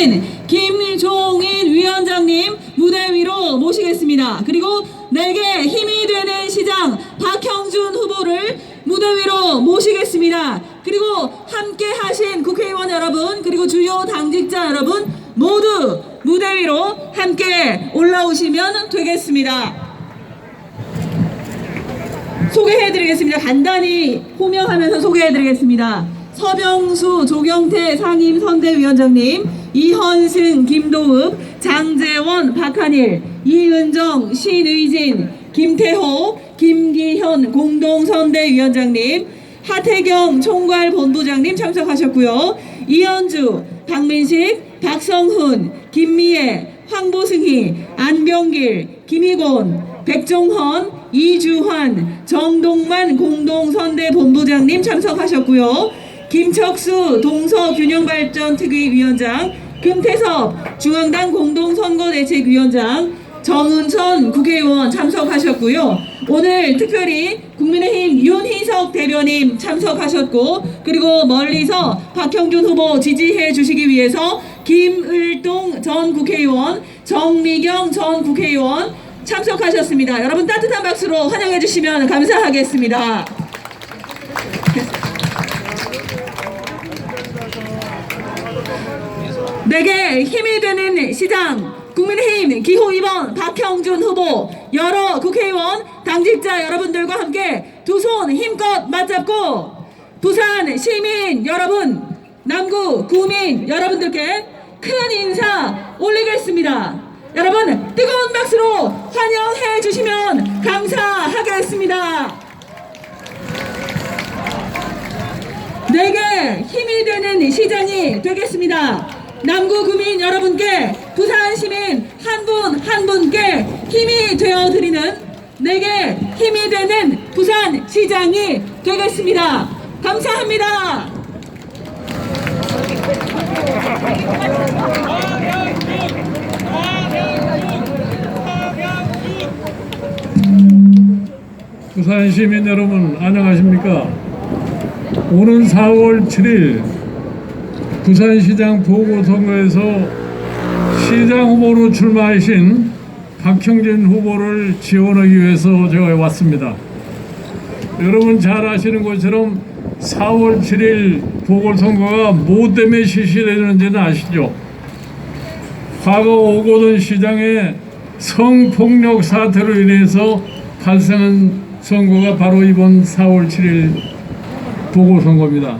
하신 김종인 위원장님 무대 위로 모시겠습니다. 그리고 내게 힘이 되는 시장 박형준 후보를 무대 위로 모시겠습니다. 그리고 함께 하신 국회의원 여러분, 그리고 주요 당직자 여러분 모두 무대 위로 함께 올라오시면 되겠습니다. 소개해드리겠습니다. 간단히 호명하면서 소개해드리겠습니다. 서병수 조경태 상임선대위원장님, 이현승 김도읍 장재원 박한일, 이은정 신의진 김태호 김기현 공동선대위원장님, 하태경 총괄본부장님 참석하셨고요. 이현주 박민식 박성훈 김미애 황보승희 안병길 김희곤 백종헌 이주환 정동만 공동선대본부장님 참석하셨고요. 김척수 동서균형발전특위위원장, 금태섭 중앙당 공동선거대책위원장, 정은천 국회의원 참석하셨고요. 오늘 특별히 국민의힘 윤희석 대변인 참석하셨고, 그리고 멀리서 박형준 후보 지지해 주시기 위해서 김을동 전 국회의원, 정미경 전 국회의원 참석하셨습니다. 여러분 따뜻한 박수로 환영해 주시면 감사하겠습니다. 내게 힘이 되는 시장 국민의힘 기호 2번 박형준 후보, 여러 국회의원 당직자 여러분들과 함께 두 손 힘껏 맞잡고 부산 시민 여러분, 남구 구민 여러분들께 큰 인사 올리겠습니다. 여러분 뜨거운 박수로 환영해 주시면 감사하겠습니다. 내게 힘이 되는 시장이 되겠습니다. 남구 구민 여러분께, 부산 시민 한 분 한 분께 힘이 되어드리는, 내게 힘이 되는 부산 시장이 되겠습니다. 감사합니다. 부산 시민 여러분 안녕하십니까? 오는 4월 7일 부산시장 보궐선거에서 시장 후보로 출마하신 박형준 후보를 지원하기 위해서 제가 왔습니다. 여러분 잘 아시는 것처럼 4월 7일 보궐선거가 뭐 때문에 실시되는지는 아시죠? 과거 오거돈 시장의 성폭력 사태로 인해서 발생한 선거가 바로 이번 4월 7일 보궐선거입니다.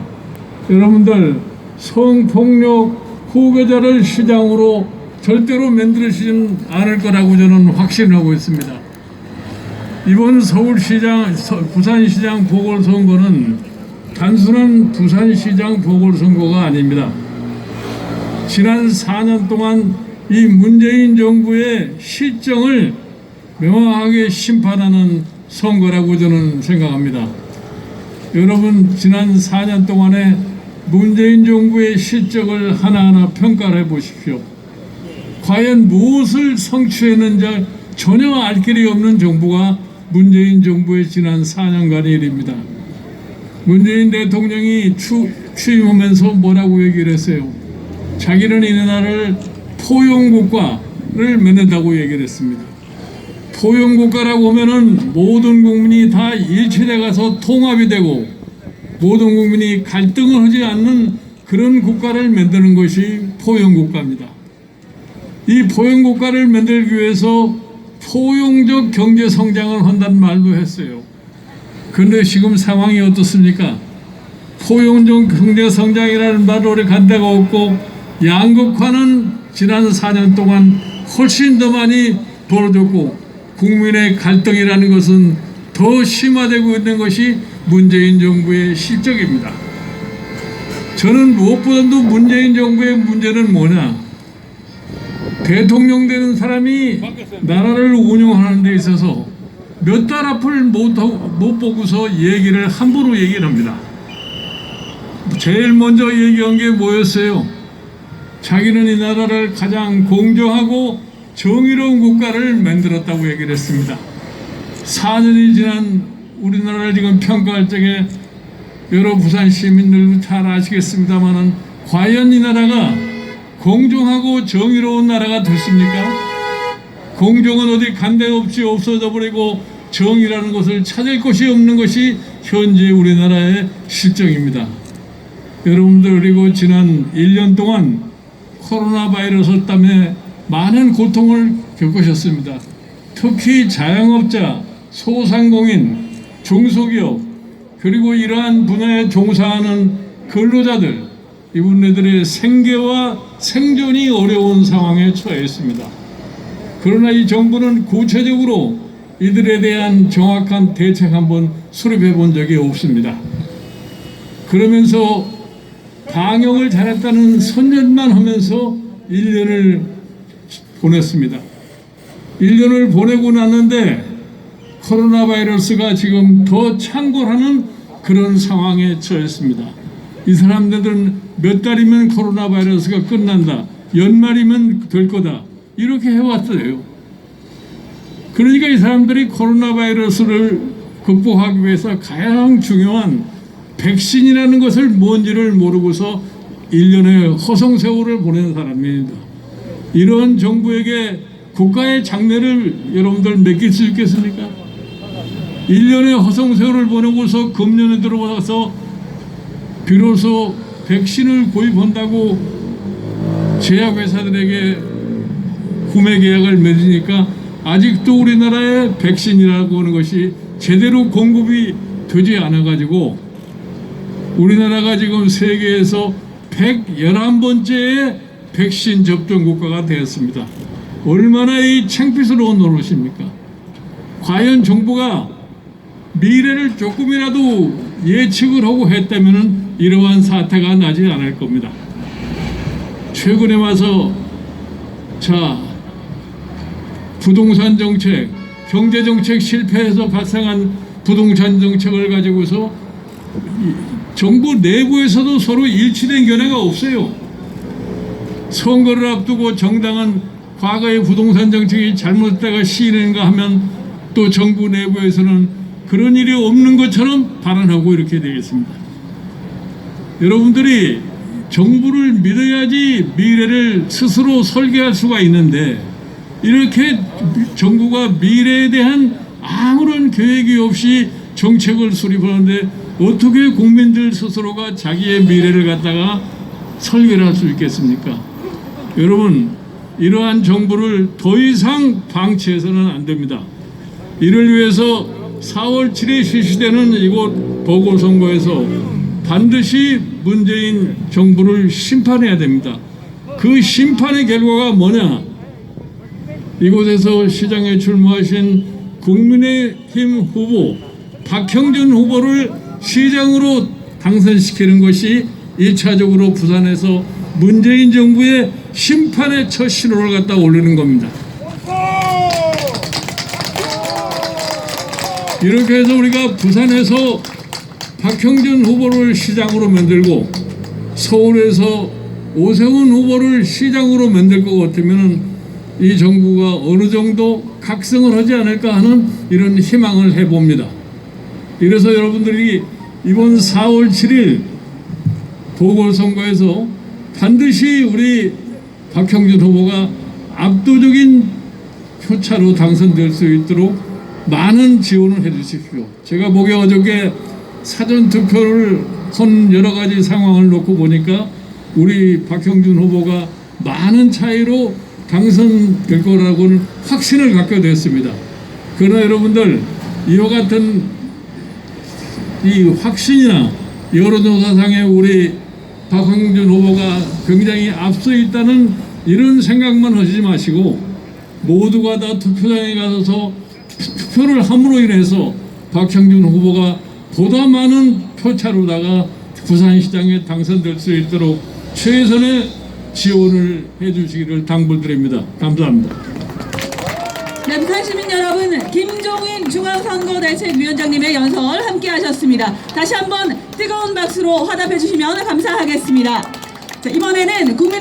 여러분들 성폭력 후계자를 시장으로 절대로 만들어지지 않을 거라고 저는 확신하고 있습니다. 이번 부산시장 보궐선거는 단순한 부산시장 보궐선거가 아닙니다. 지난 4년 동안 이 문재인 정부의 실정을 명확하게 심판하는 선거라고 저는 생각합니다. 여러분 지난 4년 동안에 문재인 정부의 실적을 하나하나 평가를 해보십시오. 과연 무엇을 성취했는지 전혀 알 길이 없는 정부가 문재인 정부의 지난 4년간의 일입니다. 문재인 대통령이 취임하면서 뭐라고 얘기를 했어요? 자기는 이 나라를 포용국가를 맺는다고 얘기를 했습니다. 포용국가라고 하면은 모든 국민이 다 일치돼 가서 통합이 되고 모든 국민이 갈등을 하지 않는 그런 국가를 만드는 것이 포용국가입니다. 이 포용국가를 만들기 위해서 포용적 경제성장을 한다는 말도 했어요. 그런데 지금 상황이 어떻습니까? 포용적 경제성장이라는 말을 우리 간 데가 없고 양극화는 지난 4년 동안 훨씬 더 많이 벌어졌고 국민의 갈등이라는 것은 더 심화되고 있는 것이 문재인 정부의 실적입니다. 저는 무엇보다도 문재인 정부의 문제는 뭐냐? 대통령 되는 사람이 나라를 운영하는 데 있어서 몇 달 앞을 못 보고서 함부로 얘기를 합니다. 제일 먼저 얘기한 게 뭐였어요? 자기는 이 나라를 가장 공정하고 정의로운 국가를 만들었다고 얘기를 했습니다. 4년이 지난 우리나라를 지금 평가할 적에 여러 부산 시민들도 잘 아시겠습니다만은 과연 이 나라가 공정하고 정의로운 나라가 됐습니까? 공정은 어디 간데 없이 없어져 버리고 정의라는 것을 찾을 곳이 없는 것이 현재 우리나라의 실정입니다. 여러분들, 그리고 지난 1년 동안 코로나 바이러스 때문에 많은 고통을 겪으셨습니다. 특히 자영업자, 소상공인, 중소기업, 그리고 이러한 분야에 종사하는 근로자들, 이분들의 생계와 생존이 어려운 상황에 처해 있습니다. 그러나 이 정부는 구체적으로 이들에 대한 정확한 대책 한번 수립해 본 적이 없습니다. 그러면서 방역을 잘했다는 선전만 하면서 1년을 보냈습니다. 1년을 보내고 났는데 코로나 바이러스가 지금 더 창궐하는 그런 상황에 처했습니다. 이 사람들은 몇 달이면 코로나 바이러스가 끝난다, 연말이면 될 거다, 이렇게 해왔어요. 그러니까 이 사람들이 코로나 바이러스를 극복하기 위해서 가장 중요한 백신이라는 것을 뭔지를 모르고서 1년의 허송세월을 보낸 사람입니다. 이런 정부에게 국가의 장래를 여러분들 맡길 수 있겠습니까? 1년의 허송세월을 보내고서 금년에 들어와서 비로소 백신을 구입한다고 제약회사들에게 구매 계약을 맺으니까 아직도 우리나라의 백신이라고 하는 것이 제대로 공급이 되지 않아가지고 우리나라가 지금 세계에서 111번째의 백신 접종 국가가 되었습니다. 얼마나 이 창피스러운 노릇입니까? 과연 정부가 미래를 조금이라도 예측을 하고 했다면 이러한 사태가 나지 않을 겁니다. 최근에 와서 부동산 정책, 경제 정책 실패해서 발생한 부동산 정책을 가지고서 정부 내부에서도 서로 일치된 견해가 없어요. 선거를 앞두고 정당은 과거의 부동산 정책이 잘못됐다가 시인인가 하면 또 정부 내부에서는 그런 일이 없는 것처럼 발언하고 이렇게 되겠습니다. 여러분들이 정부를 믿어야지 미래를 스스로 설계할 수가 있는데 이렇게 정부가 미래에 대한 아무런 계획이 없이 정책을 수립하는데 어떻게 국민들 스스로가 자기의 미래를 갖다가 설계를 할 수 있겠습니까? 여러분, 이러한 정부를 더 이상 방치해서는 안 됩니다. 이를 위해서 4월 7일 실시되는 이곳 보궐선거에서 반드시 문재인 정부를 심판해야 됩니다. 그 심판의 결과가 뭐냐? 이곳에서 시장에 출마하신 국민의힘 후보 박형준 후보를 시장으로 당선시키는 것이 1차적으로 부산에서 문재인 정부의 심판의 첫 신호를 갖다 올리는 겁니다. 이렇게 해서 우리가 부산에서 박형준 후보를 시장으로 만들고 서울에서 오세훈 후보를 시장으로 만들 것 같으면 이 정부가 어느 정도 각성을 하지 않을까 하는 이런 희망을 해봅니다. 이래서 여러분들이 이번 4월 7일 보궐선거에서 반드시 우리 박형준 후보가 압도적인 표차로 당선될 수 있도록 많은 지원을 해 주십시오. 제가 보기에 어저께 사전 투표를 한 여러 가지 상황을 놓고 보니까 우리 박형준 후보가 많은 차이로 당선될 거라고는 확신을 갖게 됐습니다. 그러나 여러분들, 이와 같은 이 확신이나 여론조사상에 우리 박형준 후보가 굉장히 앞서 있다는 이런 생각만 하시지 마시고 모두가 다 투표장에 가서 투표를 함으로 인해서 박형준 후보가 보다 많은 표차로다가 부산시장에 당선될 수 있도록 최선의 지원을 해주시기를 당부드립니다. 감사합니다. 네, 부산 시민 여러분, 김종인 중앙선거대책위원장님의 연설 함께 하셨습니다. 다시 한번 뜨거운 박수로 화답해 주시면 감사하겠습니다. 자, 이번에는 국민